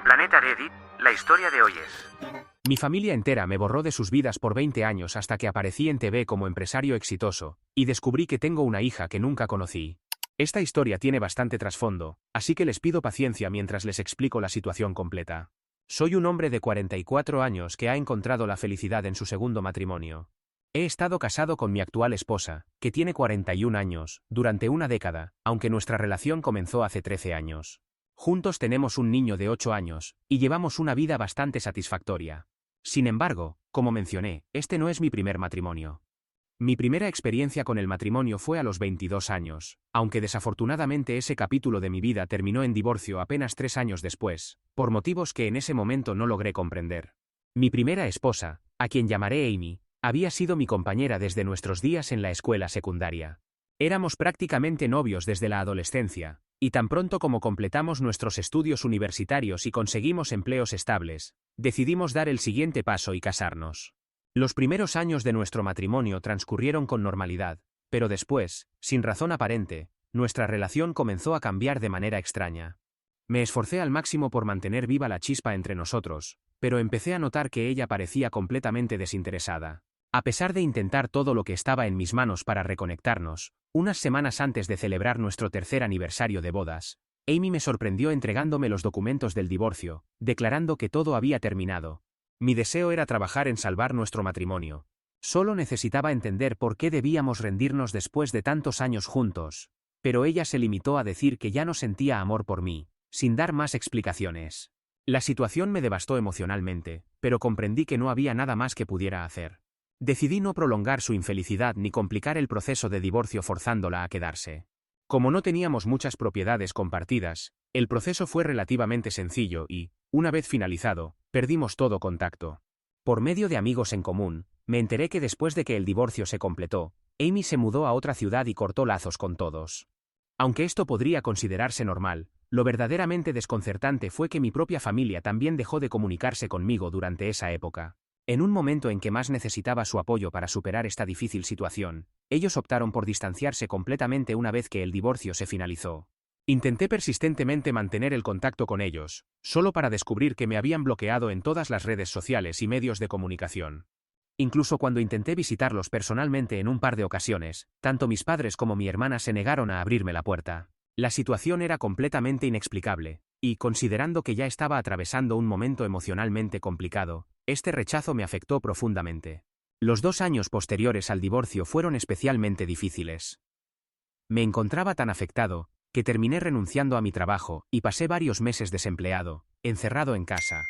Planeta Reddit, la historia de hoy es... Mi familia entera me borró de sus vidas por 20 años hasta que aparecí en TV como empresario exitoso, y descubrí que tengo una hija que nunca conocí. Esta historia tiene bastante trasfondo, así que les pido paciencia mientras les explico la situación completa. Soy un hombre de 44 años que ha encontrado la felicidad en su segundo matrimonio. He estado casado con mi actual esposa, que tiene 41 años, durante una década, aunque nuestra relación comenzó hace 13 años. Juntos tenemos un niño de 8 años, y llevamos una vida bastante satisfactoria. Sin embargo, como mencioné, este no es mi primer matrimonio. Mi primera experiencia con el matrimonio fue a los 22 años, aunque desafortunadamente ese capítulo de mi vida terminó en divorcio apenas 3 años después, por motivos que en ese momento no logré comprender. Mi primera esposa, a quien llamaré Amy, había sido mi compañera desde nuestros días en la escuela secundaria. Éramos prácticamente novios desde la adolescencia, y tan pronto como completamos nuestros estudios universitarios y conseguimos empleos estables, decidimos dar el siguiente paso y casarnos. Los primeros años de nuestro matrimonio transcurrieron con normalidad, pero después, sin razón aparente, nuestra relación comenzó a cambiar de manera extraña. Me esforcé al máximo por mantener viva la chispa entre nosotros, pero empecé a notar que ella parecía completamente desinteresada. A pesar de intentar todo lo que estaba en mis manos para reconectarnos, unas semanas antes de celebrar nuestro tercer aniversario de bodas, Amy me sorprendió entregándome los documentos del divorcio, declarando que todo había terminado. Mi deseo era trabajar en salvar nuestro matrimonio. Solo necesitaba entender por qué debíamos rendirnos después de tantos años juntos, pero ella se limitó a decir que ya no sentía amor por mí, sin dar más explicaciones. La situación me devastó emocionalmente, pero comprendí que no había nada más que pudiera hacer. Decidí no prolongar su infelicidad ni complicar el proceso de divorcio forzándola a quedarse. Como no teníamos muchas propiedades compartidas, el proceso fue relativamente sencillo y, una vez finalizado, perdimos todo contacto. Por medio de amigos en común, me enteré que después de que el divorcio se completó, Amy se mudó a otra ciudad y cortó lazos con todos. Aunque esto podría considerarse normal, lo verdaderamente desconcertante fue que mi propia familia también dejó de comunicarse conmigo durante esa época. En un momento en que más necesitaba su apoyo para superar esta difícil situación, ellos optaron por distanciarse completamente una vez que el divorcio se finalizó. Intenté persistentemente mantener el contacto con ellos, solo para descubrir que me habían bloqueado en todas las redes sociales y medios de comunicación. Incluso cuando intenté visitarlos personalmente en un par de ocasiones, tanto mis padres como mi hermana se negaron a abrirme la puerta. La situación era completamente inexplicable, y, considerando que ya estaba atravesando un momento emocionalmente complicado, este rechazo me afectó profundamente. Los 2 años posteriores al divorcio fueron especialmente difíciles. Me encontraba tan afectado, que terminé renunciando a mi trabajo y pasé varios meses desempleado, encerrado en casa.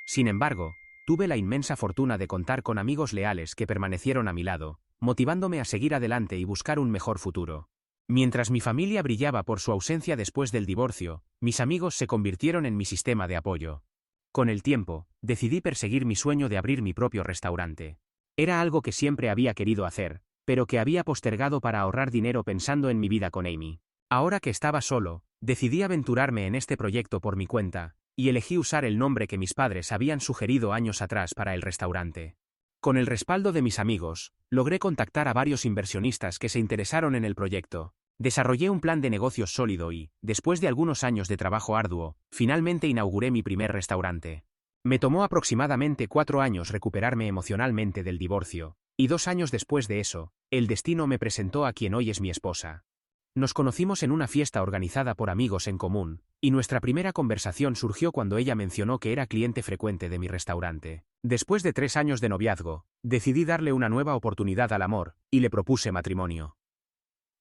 Sin embargo, tuve la inmensa fortuna de contar con amigos leales que permanecieron a mi lado, motivándome a seguir adelante y buscar un mejor futuro. Mientras mi familia brillaba por su ausencia después del divorcio, mis amigos se convirtieron en mi sistema de apoyo. Con el tiempo, decidí perseguir mi sueño de abrir mi propio restaurante. Era algo que siempre había querido hacer, pero que había postergado para ahorrar dinero pensando en mi vida con Amy. Ahora que estaba solo, decidí aventurarme en este proyecto por mi cuenta, y elegí usar el nombre que mis padres habían sugerido años atrás para el restaurante. Con el respaldo de mis amigos, logré contactar a varios inversionistas que se interesaron en el proyecto. Desarrollé un plan de negocios sólido y, después de algunos años de trabajo arduo, finalmente inauguré mi primer restaurante. Me tomó aproximadamente 4 años recuperarme emocionalmente del divorcio, y 2 años después de eso, el destino me presentó a quien hoy es mi esposa. Nos conocimos en una fiesta organizada por amigos en común, y nuestra primera conversación surgió cuando ella mencionó que era cliente frecuente de mi restaurante. Después de 3 años de noviazgo, decidí darle una nueva oportunidad al amor, y le propuse matrimonio.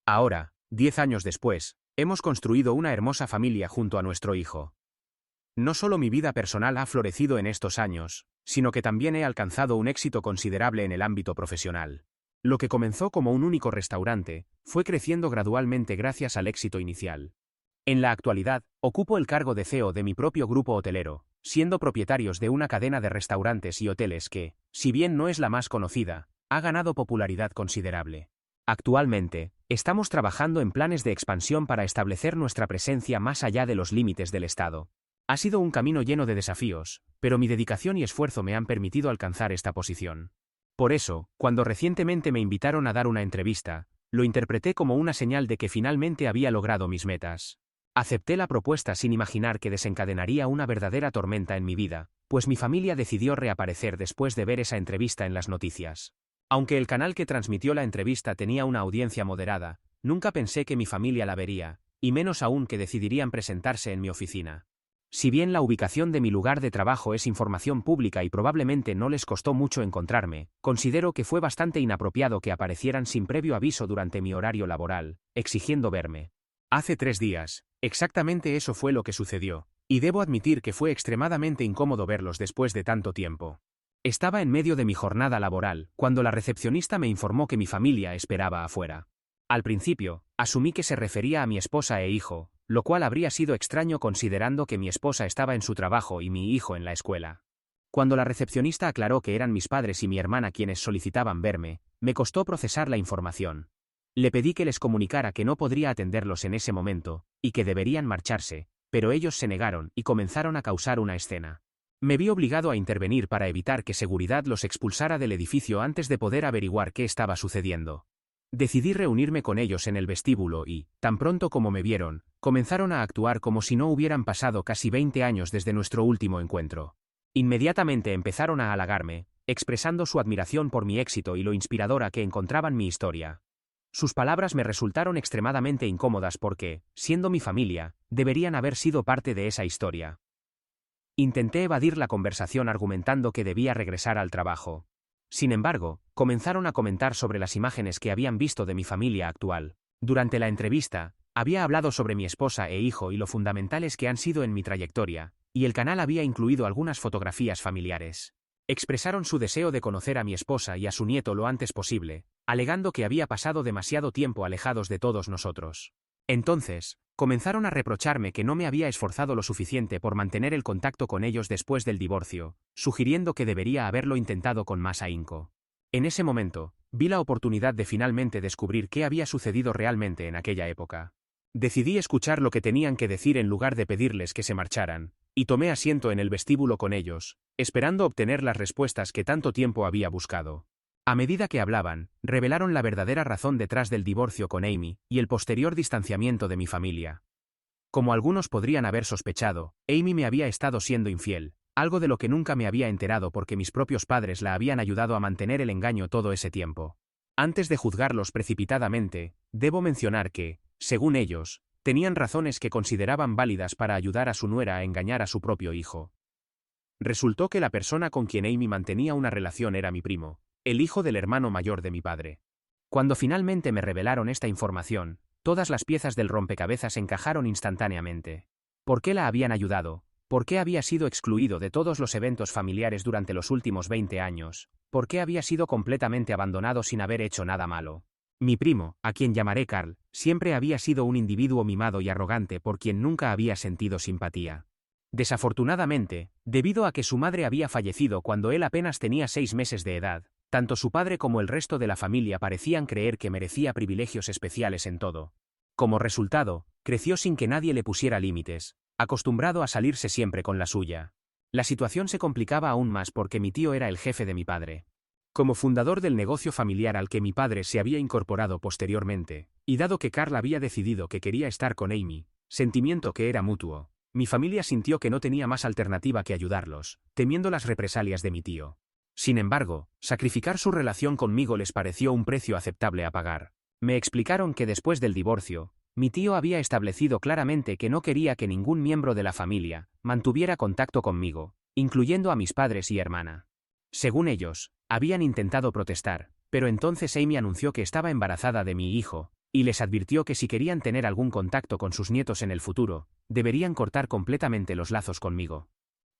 Ahora, 10 años después, hemos construido una hermosa familia junto a nuestro hijo. No solo mi vida personal ha florecido en estos años, sino que también he alcanzado un éxito considerable en el ámbito profesional. Lo que comenzó como un único restaurante, fue creciendo gradualmente gracias al éxito inicial. En la actualidad, ocupo el cargo de CEO de mi propio grupo hotelero, siendo propietarios de una cadena de restaurantes y hoteles que, si bien no es la más conocida, ha ganado popularidad considerable. Actualmente, estamos trabajando en planes de expansión para establecer nuestra presencia más allá de los límites del estado. Ha sido un camino lleno de desafíos, pero mi dedicación y esfuerzo me han permitido alcanzar esta posición. Por eso, cuando recientemente me invitaron a dar una entrevista, lo interpreté como una señal de que finalmente había logrado mis metas. Acepté la propuesta sin imaginar que desencadenaría una verdadera tormenta en mi vida, pues mi familia decidió reaparecer después de ver esa entrevista en las noticias. Aunque el canal que transmitió la entrevista tenía una audiencia moderada, nunca pensé que mi familia la vería, y menos aún que decidirían presentarse en mi oficina. Si bien la ubicación de mi lugar de trabajo es información pública y probablemente no les costó mucho encontrarme, considero que fue bastante inapropiado que aparecieran sin previo aviso durante mi horario laboral, exigiendo verme. Hace 3 días, exactamente eso fue lo que sucedió, y debo admitir que fue extremadamente incómodo verlos después de tanto tiempo. Estaba en medio de mi jornada laboral, cuando la recepcionista me informó que mi familia esperaba afuera. Al principio, asumí que se refería a mi esposa e hijo, lo cual habría sido extraño considerando que mi esposa estaba en su trabajo y mi hijo en la escuela. Cuando la recepcionista aclaró que eran mis padres y mi hermana quienes solicitaban verme, me costó procesar la información. Le pedí que les comunicara que no podría atenderlos en ese momento, y que deberían marcharse, pero ellos se negaron y comenzaron a causar una escena. Me vi obligado a intervenir para evitar que seguridad los expulsara del edificio antes de poder averiguar qué estaba sucediendo. Decidí reunirme con ellos en el vestíbulo y, tan pronto como me vieron, comenzaron a actuar como si no hubieran pasado casi 20 años desde nuestro último encuentro. Inmediatamente empezaron a halagarme, expresando su admiración por mi éxito y lo inspiradora que encontraban mi historia. Sus palabras me resultaron extremadamente incómodas porque, siendo mi familia, deberían haber sido parte de esa historia. Intenté evadir la conversación argumentando que debía regresar al trabajo. Sin embargo, comenzaron a comentar sobre las imágenes que habían visto de mi familia actual. Durante la entrevista, había hablado sobre mi esposa e hijo y lo fundamentales que han sido en mi trayectoria, y el canal había incluido algunas fotografías familiares. Expresaron su deseo de conocer a mi esposa y a su nieto lo antes posible, alegando que había pasado demasiado tiempo alejados de todos nosotros. Entonces, comenzaron a reprocharme que no me había esforzado lo suficiente por mantener el contacto con ellos después del divorcio, sugiriendo que debería haberlo intentado con más ahínco. En ese momento, vi la oportunidad de finalmente descubrir qué había sucedido realmente en aquella época. Decidí escuchar lo que tenían que decir en lugar de pedirles que se marcharan, y tomé asiento en el vestíbulo con ellos, esperando obtener las respuestas que tanto tiempo había buscado. A medida que hablaban, revelaron la verdadera razón detrás del divorcio con Amy y el posterior distanciamiento de mi familia. Como algunos podrían haber sospechado, Amy me había estado siendo infiel, algo de lo que nunca me había enterado porque mis propios padres la habían ayudado a mantener el engaño todo ese tiempo. Antes de juzgarlos precipitadamente, debo mencionar que, según ellos, tenían razones que consideraban válidas para ayudar a su nuera a engañar a su propio hijo. Resultó que la persona con quien Amy mantenía una relación era mi primo, el hijo del hermano mayor de mi padre. Cuando finalmente me revelaron esta información, todas las piezas del rompecabezas encajaron instantáneamente. ¿Por qué la habían ayudado? ¿Por qué había sido excluido de todos los eventos familiares durante los últimos 20 años? ¿Por qué había sido completamente abandonado sin haber hecho nada malo? Mi primo, a quien llamaré Carl, siempre había sido un individuo mimado y arrogante por quien nunca había sentido simpatía. Desafortunadamente, debido a que su madre había fallecido cuando él apenas tenía 6 meses de edad, tanto su padre como el resto de la familia parecían creer que merecía privilegios especiales en todo. Como resultado, creció sin que nadie le pusiera límites, acostumbrado a salirse siempre con la suya. La situación se complicaba aún más porque mi tío era el jefe de mi padre. Como fundador del negocio familiar al que mi padre se había incorporado posteriormente, y dado que Carl había decidido que quería estar con Amy, sentimiento que era mutuo, mi familia sintió que no tenía más alternativa que ayudarlos, temiendo las represalias de mi tío. Sin embargo, sacrificar su relación conmigo les pareció un precio aceptable a pagar. Me explicaron que después del divorcio, mi tío había establecido claramente que no quería que ningún miembro de la familia mantuviera contacto conmigo, incluyendo a mis padres y hermana. Según ellos, habían intentado protestar, pero entonces Amy anunció que estaba embarazada de mi hijo, y les advirtió que si querían tener algún contacto con sus nietos en el futuro, deberían cortar completamente los lazos conmigo.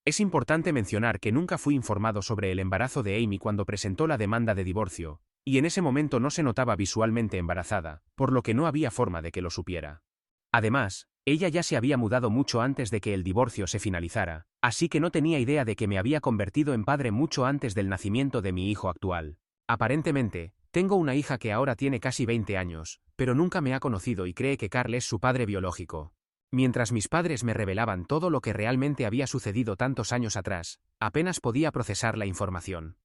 Es importante mencionar que nunca fui informado sobre el embarazo de Amy cuando presentó la demanda de divorcio, y en ese momento no se notaba visualmente embarazada, por lo que no había forma de que lo supiera. Además, ella ya se había mudado mucho antes de que el divorcio se finalizara, así que no tenía idea de que me había convertido en padre mucho antes del nacimiento de mi hijo actual. Aparentemente, tengo una hija que ahora tiene casi 20 años, pero nunca me ha conocido y cree que Carl es su padre biológico. Mientras mis padres me revelaban todo lo que realmente había sucedido tantos años atrás, apenas podía procesar la información.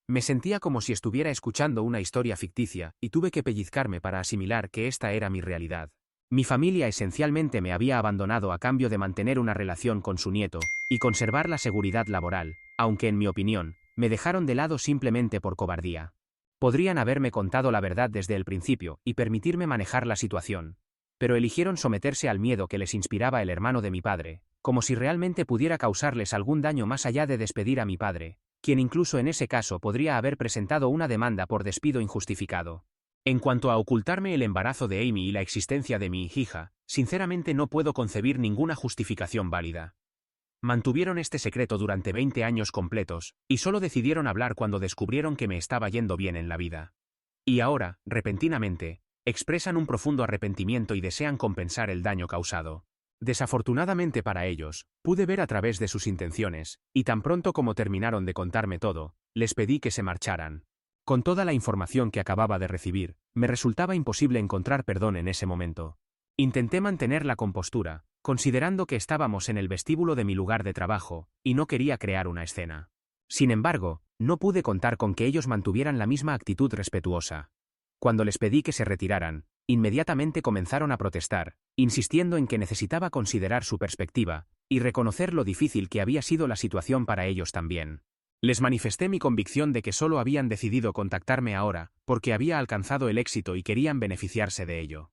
Me sentía como si estuviera escuchando una historia ficticia y tuve que pellizcarme para asimilar que esta era mi realidad. Mi familia esencialmente me había abandonado a cambio de mantener una relación con su nieto y conservar la seguridad laboral, aunque en mi opinión, me dejaron de lado simplemente por cobardía. Podrían haberme contado la verdad desde el principio y permitirme manejar la situación, pero eligieron someterse al miedo que les inspiraba el hermano de mi padre, como si realmente pudiera causarles algún daño más allá de despedir a mi padre, quien incluso en ese caso podría haber presentado una demanda por despido injustificado. En cuanto a ocultarme el embarazo de Amy y la existencia de mi hija, sinceramente no puedo concebir ninguna justificación válida. Mantuvieron este secreto durante 20 años completos, y solo decidieron hablar cuando descubrieron que me estaba yendo bien en la vida. Y ahora, repentinamente, expresan un profundo arrepentimiento y desean compensar el daño causado. Desafortunadamente para ellos, pude ver a través de sus intenciones, y tan pronto como terminaron de contarme todo, les pedí que se marcharan. Con toda la información que acababa de recibir, me resultaba imposible encontrar perdón en ese momento. Intenté mantener la compostura, considerando que estábamos en el vestíbulo de mi lugar de trabajo, y no quería crear una escena. Sin embargo, no pude contar con que ellos mantuvieran la misma actitud respetuosa. Cuando les pedí que se retiraran, inmediatamente comenzaron a protestar, insistiendo en que necesitaba considerar su perspectiva, y reconocer lo difícil que había sido la situación para ellos también. Les manifesté mi convicción de que solo habían decidido contactarme ahora, porque había alcanzado el éxito y querían beneficiarse de ello.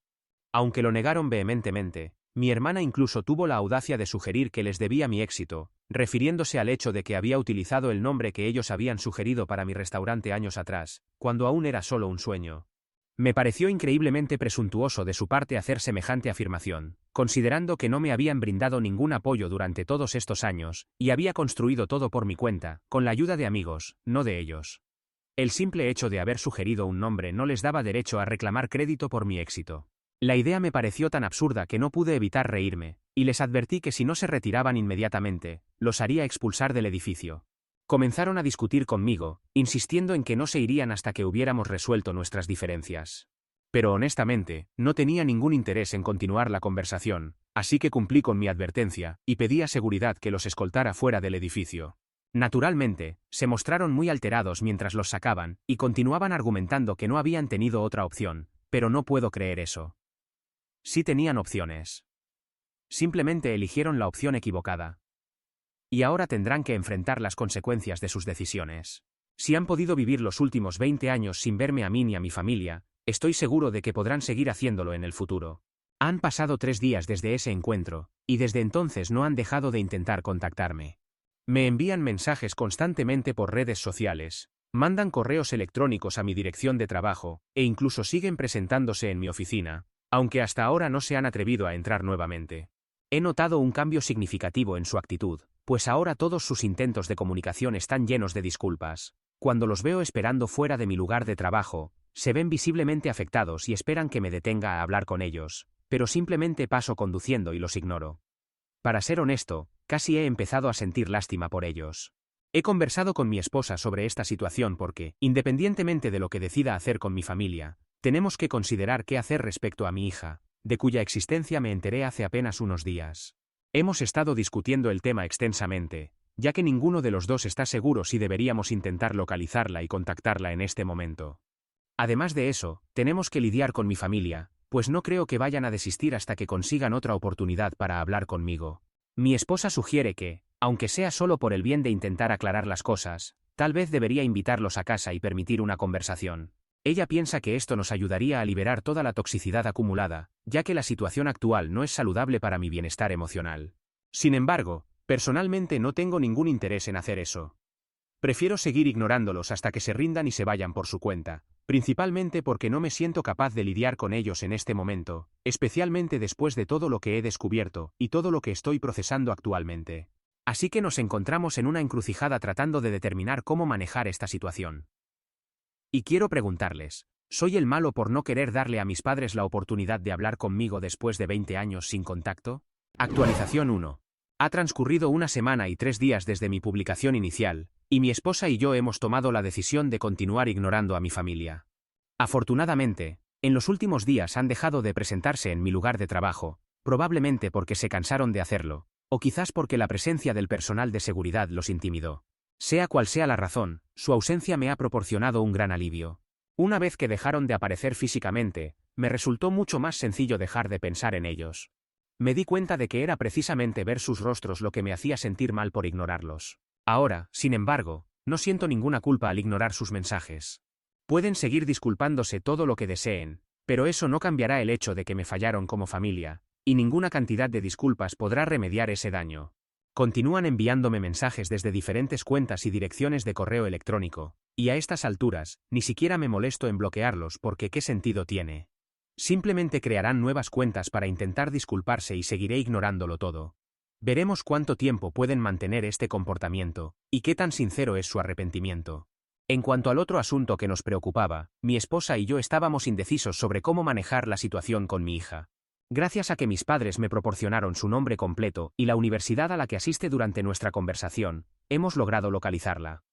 Aunque lo negaron vehementemente, mi hermana incluso tuvo la audacia de sugerir que les debía mi éxito, refiriéndose al hecho de que había utilizado el nombre que ellos habían sugerido para mi restaurante años atrás, cuando aún era solo un sueño. Me pareció increíblemente presuntuoso de su parte hacer semejante afirmación, considerando que no me habían brindado ningún apoyo durante todos estos años, y había construido todo por mi cuenta, con la ayuda de amigos, no de ellos. El simple hecho de haber sugerido un nombre no les daba derecho a reclamar crédito por mi éxito. La idea me pareció tan absurda que no pude evitar reírme, y les advertí que si no se retiraban inmediatamente, los haría expulsar del edificio. Comenzaron a discutir conmigo, insistiendo en que no se irían hasta que hubiéramos resuelto nuestras diferencias. Pero honestamente, no tenía ningún interés en continuar la conversación, así que cumplí con mi advertencia, y pedí a seguridad que los escoltara fuera del edificio. Naturalmente, se mostraron muy alterados mientras los sacaban, y continuaban argumentando que no habían tenido otra opción, pero no puedo creer eso. Sí tenían opciones. Simplemente eligieron la opción equivocada. Y ahora tendrán que enfrentar las consecuencias de sus decisiones. Si han podido vivir los últimos 20 años sin verme a mí ni a mi familia, estoy seguro de que podrán seguir haciéndolo en el futuro. Han pasado 3 días desde ese encuentro, y desde entonces no han dejado de intentar contactarme. Me envían mensajes constantemente por redes sociales, mandan correos electrónicos a mi dirección de trabajo, e incluso siguen presentándose en mi oficina, aunque hasta ahora no se han atrevido a entrar nuevamente. He notado un cambio significativo en su actitud, pues ahora todos sus intentos de comunicación están llenos de disculpas. Cuando los veo esperando fuera de mi lugar de trabajo, se ven visiblemente afectados y esperan que me detenga a hablar con ellos, pero simplemente paso conduciendo y los ignoro. Para ser honesto, casi he empezado a sentir lástima por ellos. He conversado con mi esposa sobre esta situación porque, independientemente de lo que decida hacer con mi familia, tenemos que considerar qué hacer respecto a mi hija, de cuya existencia me enteré hace apenas unos días. Hemos estado discutiendo el tema extensamente, ya que ninguno de los dos está seguro si deberíamos intentar localizarla y contactarla en este momento. Además de eso, tenemos que lidiar con mi familia, pues no creo que vayan a desistir hasta que consigan otra oportunidad para hablar conmigo. Mi esposa sugiere que, aunque sea solo por el bien de intentar aclarar las cosas, tal vez debería invitarlos a casa y permitir una conversación. Ella piensa que esto nos ayudaría a liberar toda la toxicidad acumulada, ya que la situación actual no es saludable para mi bienestar emocional. Sin embargo, personalmente no tengo ningún interés en hacer eso. Prefiero seguir ignorándolos hasta que se rindan y se vayan por su cuenta, principalmente porque no me siento capaz de lidiar con ellos en este momento, especialmente después de todo lo que he descubierto y todo lo que estoy procesando actualmente. Así que nos encontramos en una encrucijada tratando de determinar cómo manejar esta situación. Y quiero preguntarles, ¿soy el malo por no querer darle a mis padres la oportunidad de hablar conmigo después de 20 años sin contacto? Actualización 1. Ha transcurrido 1 semana y 3 días desde mi publicación inicial, y mi esposa y yo hemos tomado la decisión de continuar ignorando a mi familia. Afortunadamente, en los últimos días han dejado de presentarse en mi lugar de trabajo, probablemente porque se cansaron de hacerlo, o quizás porque la presencia del personal de seguridad los intimidó. Sea cual sea la razón, su ausencia me ha proporcionado un gran alivio. Una vez que dejaron de aparecer físicamente, Me resultó mucho más sencillo dejar de pensar en ellos. Me di cuenta de que era precisamente ver sus rostros lo que me hacía sentir mal por ignorarlos. Ahora, sin embargo, no siento ninguna culpa al ignorar sus mensajes. Pueden seguir disculpándose todo lo que deseen, pero eso no cambiará el hecho de que me fallaron como familia, y ninguna cantidad de disculpas podrá remediar ese daño. Continúan enviándome mensajes desde diferentes cuentas y direcciones de correo electrónico, y a estas alturas, ni siquiera me molesto en bloquearlos porque ¿qué sentido tiene? Simplemente crearán nuevas cuentas para intentar disculparse y seguiré ignorándolo todo. Veremos cuánto tiempo pueden mantener este comportamiento, y qué tan sincero es su arrepentimiento. En cuanto al otro asunto que nos preocupaba, mi esposa y yo estábamos indecisos sobre cómo manejar la situación con mi hija. Gracias a que mis padres me proporcionaron su nombre completo y la universidad a la que asiste durante nuestra conversación, hemos logrado localizarla.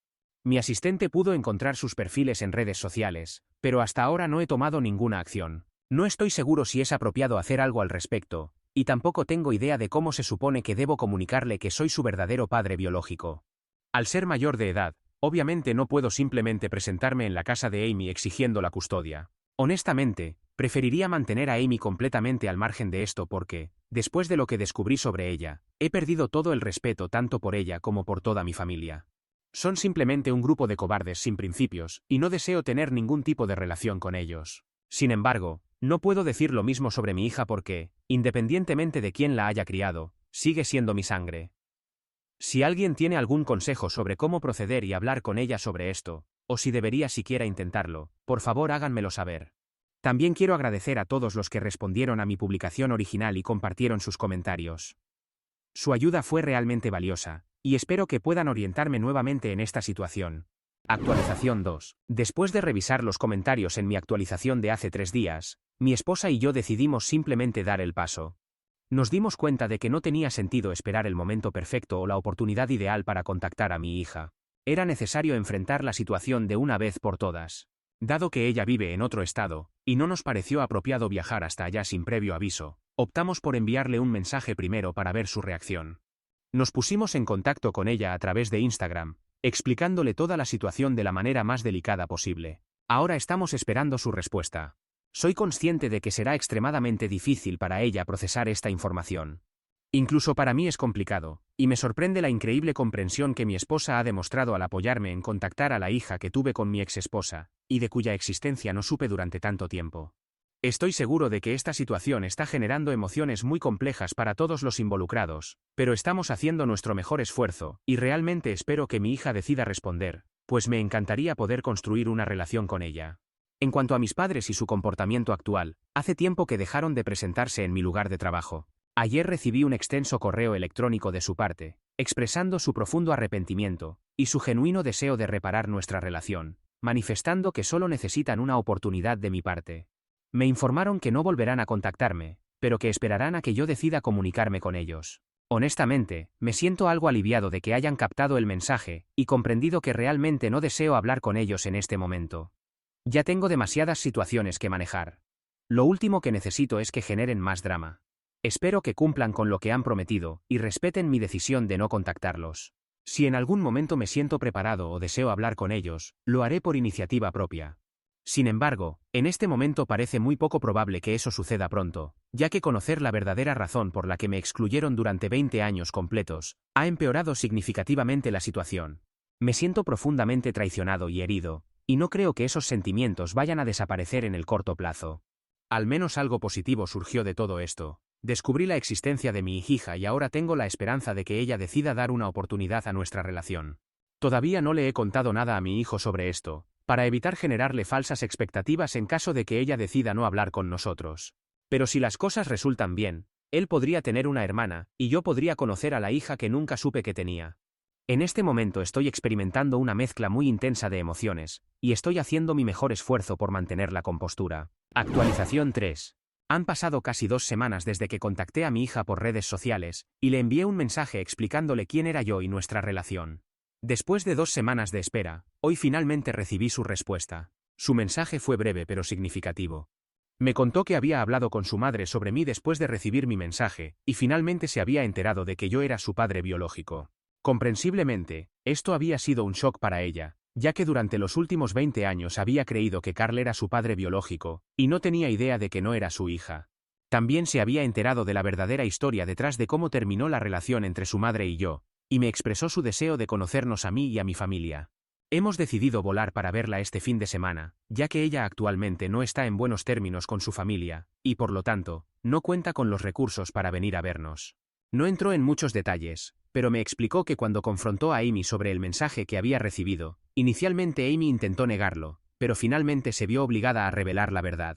Mi asistente pudo encontrar sus perfiles en redes sociales, pero hasta ahora no he tomado ninguna acción. No estoy seguro si es apropiado hacer algo al respecto, y tampoco tengo idea de cómo se supone que debo comunicarle que soy su verdadero padre biológico. Al ser mayor de edad, obviamente no puedo simplemente presentarme en la casa de Amy exigiendo la custodia. Honestamente, preferiría mantener a Amy completamente al margen de esto porque, después de lo que descubrí sobre ella, he perdido todo el respeto tanto por ella como por toda mi familia. Son simplemente un grupo de cobardes sin principios, y no deseo tener ningún tipo de relación con ellos. Sin embargo, no puedo decir lo mismo sobre mi hija porque, independientemente de quién la haya criado, sigue siendo mi sangre. Si alguien tiene algún consejo sobre cómo proceder y hablar con ella sobre esto, o si debería siquiera intentarlo, por favor háganmelo saber. También quiero agradecer a todos los que respondieron a mi publicación original y compartieron sus comentarios. Su ayuda fue realmente valiosa, y espero que puedan orientarme nuevamente en esta situación. Actualización 2. Después de revisar los comentarios en mi actualización de hace 3 días, mi esposa y yo decidimos simplemente dar el paso. Nos dimos cuenta de que no tenía sentido esperar el momento perfecto o la oportunidad ideal para contactar a mi hija. Era necesario enfrentar la situación de una vez por todas. Dado que ella vive en otro estado, y no nos pareció apropiado viajar hasta allá sin previo aviso, optamos por enviarle un mensaje primero para ver su reacción. Nos pusimos en contacto con ella a través de Instagram, explicándole toda la situación de la manera más delicada posible. Ahora estamos esperando su respuesta. Soy consciente de que será extremadamente difícil para ella procesar esta información. Incluso para mí es complicado, y me sorprende la increíble comprensión que mi esposa ha demostrado al apoyarme en contactar a la hija que tuve con mi exesposa, y de cuya existencia no supe durante tanto tiempo. Estoy seguro de que esta situación está generando emociones muy complejas para todos los involucrados, pero estamos haciendo nuestro mejor esfuerzo, y realmente espero que mi hija decida responder, pues me encantaría poder construir una relación con ella. En cuanto a mis padres y su comportamiento actual, hace tiempo que dejaron de presentarse en mi lugar de trabajo. Ayer recibí un extenso correo electrónico de su parte, expresando su profundo arrepentimiento y su genuino deseo de reparar nuestra relación, manifestando que solo necesitan una oportunidad de mi parte. Me informaron que no volverán a contactarme, pero que esperarán a que yo decida comunicarme con ellos. Honestamente, me siento algo aliviado de que hayan captado el mensaje y comprendido que realmente no deseo hablar con ellos en este momento. Ya tengo demasiadas situaciones que manejar. Lo último que necesito es que generen más drama. Espero que cumplan con lo que han prometido y respeten mi decisión de no contactarlos. Si en algún momento me siento preparado o deseo hablar con ellos, lo haré por iniciativa propia. Sin embargo, en este momento parece muy poco probable que eso suceda pronto, ya que conocer la verdadera razón por la que me excluyeron durante 20 años completos ha empeorado significativamente la situación. Me siento profundamente traicionado y herido, y no creo que esos sentimientos vayan a desaparecer en el corto plazo. Al menos algo positivo surgió de todo esto. Descubrí la existencia de mi hija y ahora tengo la esperanza de que ella decida dar una oportunidad a nuestra relación. Todavía no le he contado nada a mi hijo sobre esto, para evitar generarle falsas expectativas en caso de que ella decida no hablar con nosotros. Pero si las cosas resultan bien, él podría tener una hermana, y yo podría conocer a la hija que nunca supe que tenía. En este momento estoy experimentando una mezcla muy intensa de emociones, y estoy haciendo mi mejor esfuerzo por mantener la compostura. Actualización 3. Han pasado casi 2 semanas desde que contacté a mi hija por redes sociales, y le envié un mensaje explicándole quién era yo y nuestra relación. Después de 2 semanas de espera, hoy finalmente recibí su respuesta. Su mensaje fue breve pero significativo. Me contó que había hablado con su madre sobre mí después de recibir mi mensaje, y finalmente se había enterado de que yo era su padre biológico. Comprensiblemente, esto había sido un shock para ella, ya que durante los últimos 20 años había creído que Carl era su padre biológico, y no tenía idea de que no era su hija. También se había enterado de la verdadera historia detrás de cómo terminó la relación entre su madre y yo, y me expresó su deseo de conocernos a mí y a mi familia. Hemos decidido volar para verla este fin de semana, ya que ella actualmente no está en buenos términos con su familia, y por lo tanto, no cuenta con los recursos para venir a vernos. No entró en muchos detalles, pero me explicó que cuando confrontó a Amy sobre el mensaje que había recibido, inicialmente Amy intentó negarlo, pero finalmente se vio obligada a revelar la verdad.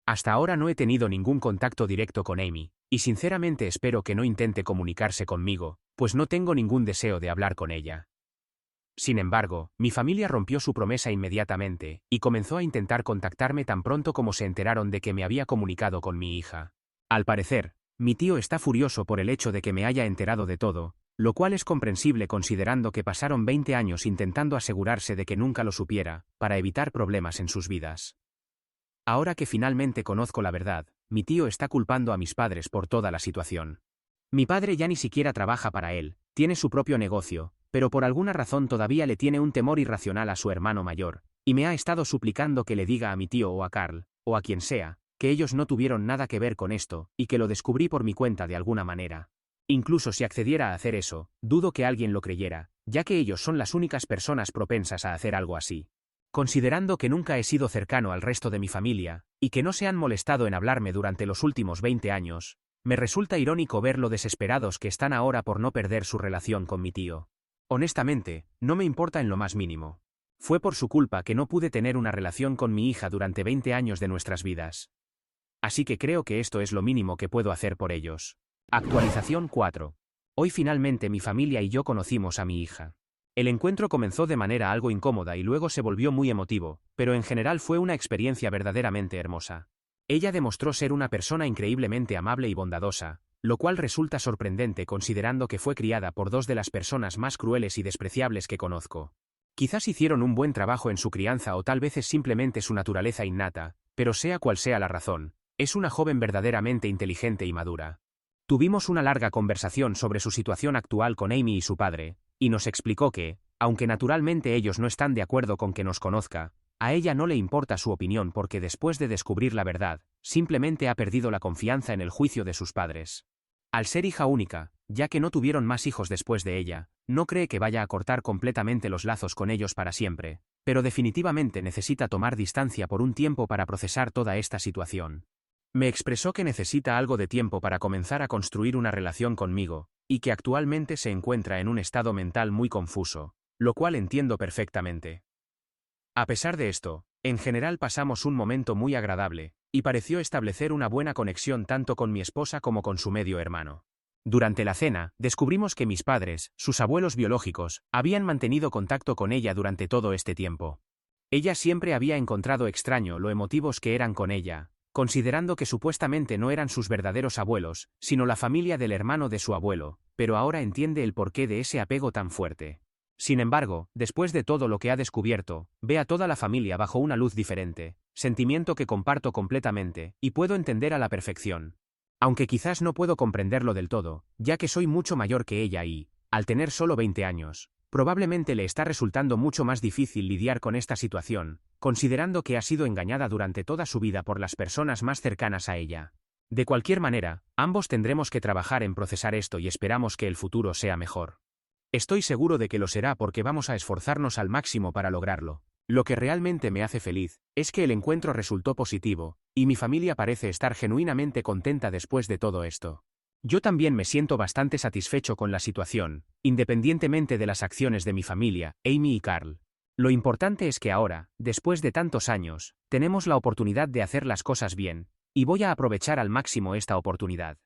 Hasta ahora no he tenido ningún contacto directo con Amy, y sinceramente espero que no intente comunicarse conmigo, pues no tengo ningún deseo de hablar con ella. Sin embargo, mi familia rompió su promesa inmediatamente, y comenzó a intentar contactarme tan pronto como se enteraron de que me había comunicado con mi hija. Al parecer, mi tío está furioso por el hecho de que me haya enterado de todo, lo cual es comprensible considerando que pasaron 20 años intentando asegurarse de que nunca lo supiera, para evitar problemas en sus vidas. Ahora que finalmente conozco la verdad, mi tío está culpando a mis padres por toda la situación. Mi padre ya ni siquiera trabaja para él, tiene su propio negocio, pero por alguna razón todavía le tiene un temor irracional a su hermano mayor, y me ha estado suplicando que le diga a mi tío o a Carl, o a quien sea, que ellos no tuvieron nada que ver con esto, y que lo descubrí por mi cuenta de alguna manera. Incluso si accediera a hacer eso, dudo que alguien lo creyera, ya que ellos son las únicas personas propensas a hacer algo así. Considerando que nunca he sido cercano al resto de mi familia, y que no se han molestado en hablarme durante los últimos 20 años, me resulta irónico ver lo desesperados que están ahora por no perder su relación con mi tío. Honestamente, no me importa en lo más mínimo. Fue por su culpa que no pude tener una relación con mi hija durante 20 años de nuestras vidas. Así que creo que esto es lo mínimo que puedo hacer por ellos. Actualización 4. Hoy finalmente mi familia y yo conocimos a mi hija. El encuentro comenzó de manera algo incómoda y luego se volvió muy emotivo, pero en general fue una experiencia verdaderamente hermosa. Ella demostró ser una persona increíblemente amable y bondadosa, lo cual resulta sorprendente considerando que fue criada por dos de las personas más crueles y despreciables que conozco. Quizás hicieron un buen trabajo en su crianza o tal vez es simplemente su naturaleza innata, pero sea cual sea la razón, es una joven verdaderamente inteligente y madura. Tuvimos una larga conversación sobre su situación actual con Amy y su padre, y nos explicó que, aunque naturalmente ellos no están de acuerdo con que nos conozca, a ella no le importa su opinión porque después de descubrir la verdad, simplemente ha perdido la confianza en el juicio de sus padres. Al ser hija única, ya que no tuvieron más hijos después de ella, no cree que vaya a cortar completamente los lazos con ellos para siempre, pero definitivamente necesita tomar distancia por un tiempo para procesar toda esta situación. Me expresó que necesita algo de tiempo para comenzar a construir una relación conmigo, y que actualmente se encuentra en un estado mental muy confuso, lo cual entiendo perfectamente. A pesar de esto, en general pasamos un momento muy agradable, y pareció establecer una buena conexión tanto con mi esposa como con su medio hermano. Durante la cena, descubrimos que mis padres, sus abuelos biológicos, habían mantenido contacto con ella durante todo este tiempo. Ella siempre había encontrado extraño lo emotivos que eran con ella, considerando que supuestamente no eran sus verdaderos abuelos, sino la familia del hermano de su abuelo, pero ahora entiende el porqué de ese apego tan fuerte. Sin embargo, después de todo lo que ha descubierto, ve a toda la familia bajo una luz diferente, sentimiento que comparto completamente, y puedo entender a la perfección. Aunque quizás no puedo comprenderlo del todo, ya que soy mucho mayor que ella y, al tener solo 20 años, probablemente le está resultando mucho más difícil lidiar con esta situación, considerando que ha sido engañada durante toda su vida por las personas más cercanas a ella. De cualquier manera, ambos tendremos que trabajar en procesar esto y esperamos que el futuro sea mejor. Estoy seguro de que lo será porque vamos a esforzarnos al máximo para lograrlo. Lo que realmente me hace feliz es que el encuentro resultó positivo, y mi familia parece estar genuinamente contenta después de todo esto. Yo también me siento bastante satisfecho con la situación, independientemente de las acciones de mi familia, Amy y Carl. Lo importante es que ahora, después de tantos años, tenemos la oportunidad de hacer las cosas bien, y voy a aprovechar al máximo esta oportunidad.